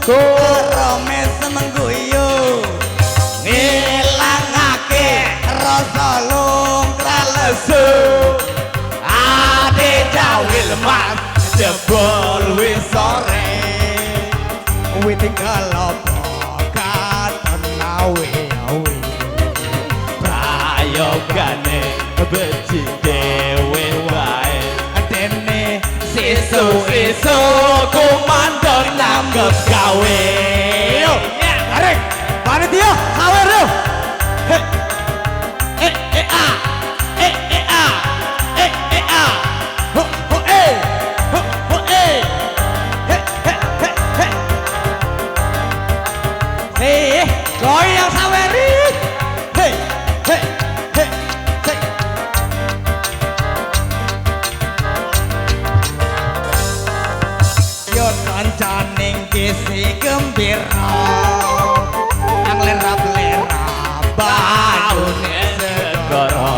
Rame semengguyu ngilangake rasa lungkrah lesu ade jawil mas jebol wis sore wit kelopo katon awe-awe prayogane beci dewe wae dene sesu komandon nyambut gawe yo arek panitia sawer yo goyang saweri hey hey hey hey yo kancaning kisi gembira nang lerap-lerap banune segara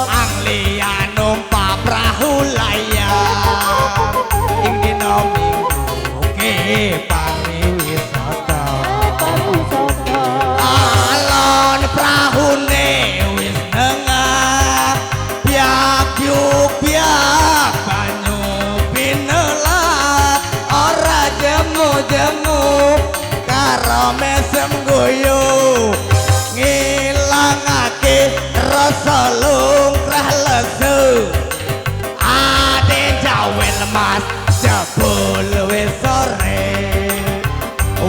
anglia numpak perahu layar ing dina minggu ke pariwisata alon prahune wis nengah biak yuk biak banyu pinelah ora jemu-jemu karo mesem guyu ngilangake rasa lungkrah lesu ade jawel mas jebul wis sore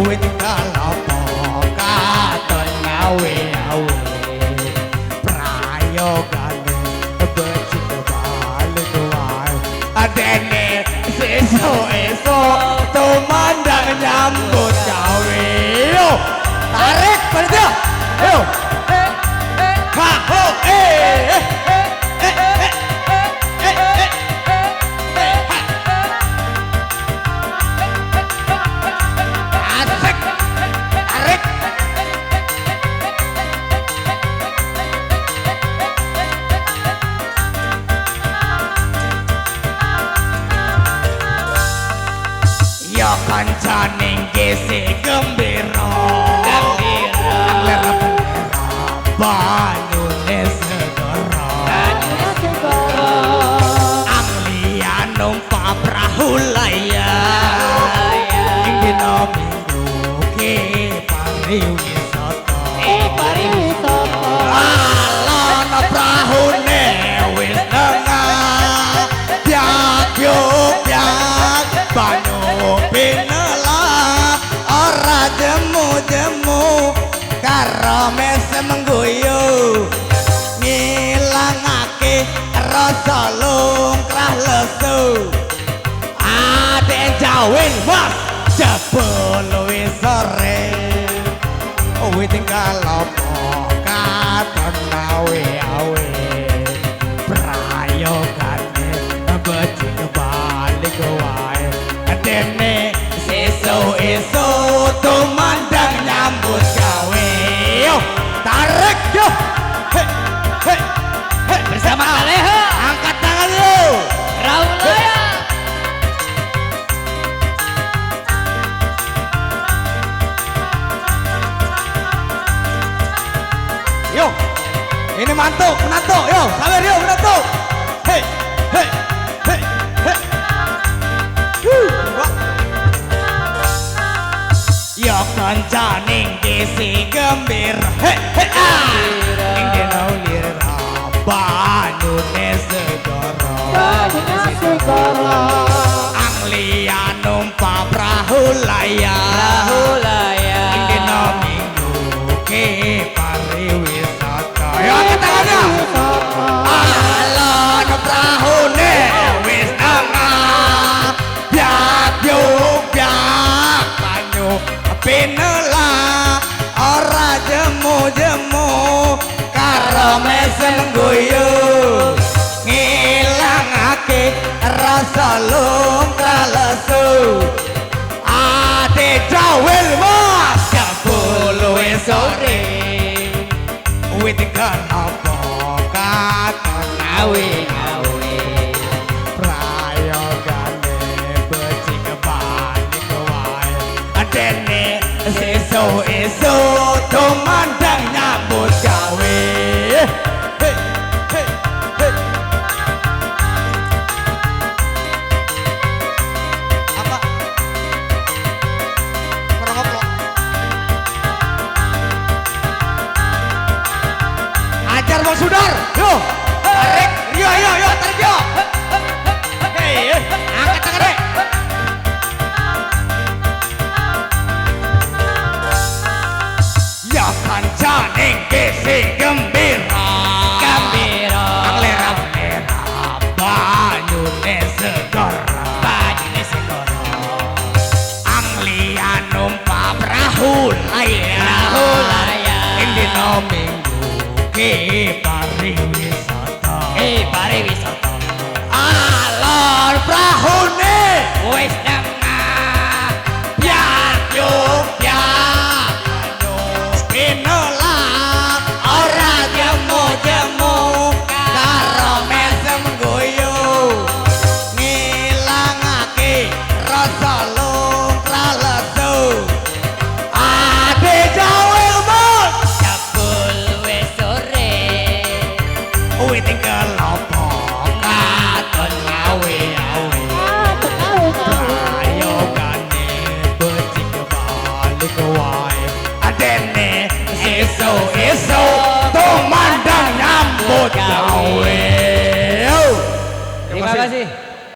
wit kalopo katon ngawe-awe prayogane becik balik wae adene sesuk-esuk tumandang nyambut gawe yo tarik panitia yo ha ho kancaning kisi gembira lerap-lerap banyune segara anglia numpak perahu layar ing dina minggu ke pariwisata alon prahune wis nengah biak yuk biak banyu pinelah ora jemu-jemu karo mesem guyu ngilangake rasa lungkrah lesu ade jawin mas jebul wis sore wit kalopo katon awe-awe prayogane becik balik wae dene sesuk-esuk tumandang nyambut gawe yo tarik yo he he he bersama Aleha angkat tangan yo Raulaya yo ini mantuk menantuk yo sawer yo menantuk he he he he yo kancaning kisi gembira he he ing dina lira banyune segara anglia numpak perahu layar ing dina minggu ke pariwisata yo angkat tangannya alon prahune wis nengah biak yuk biak banyu pinelah ora jemu-jemu karo mesem guyu ngilangake rasa lungkrah lesu ade jawil mas jebul wis sore wit kalopo katon awe-awe prayogane becik balik Isu tumandang nyambut gawe. Hey, hey, hey. Apa? Merokok. Ajar Bang Sudar. Yo. Tarik. Yo, tarik yo. Hei, angkat tangan deh. Ya kancaning kisi gembira. Gembira. Anglera-anglera banyune segara. Banyune segara. Anglian numpak perahu layar. Indino minggu ke pariwisata. Pariwisata. Alor prahune wis nengah. Piak yuk piak. Pinolak ora jemu-jemu karo mesem guyu ngilangake rasa lumrah lesu. Ade jawe umut jebul wis sore wit kelopok katon ngawe-awe. Ayo kane becik balik wae adene iso tumandang nyambut gawe. Terima kasih.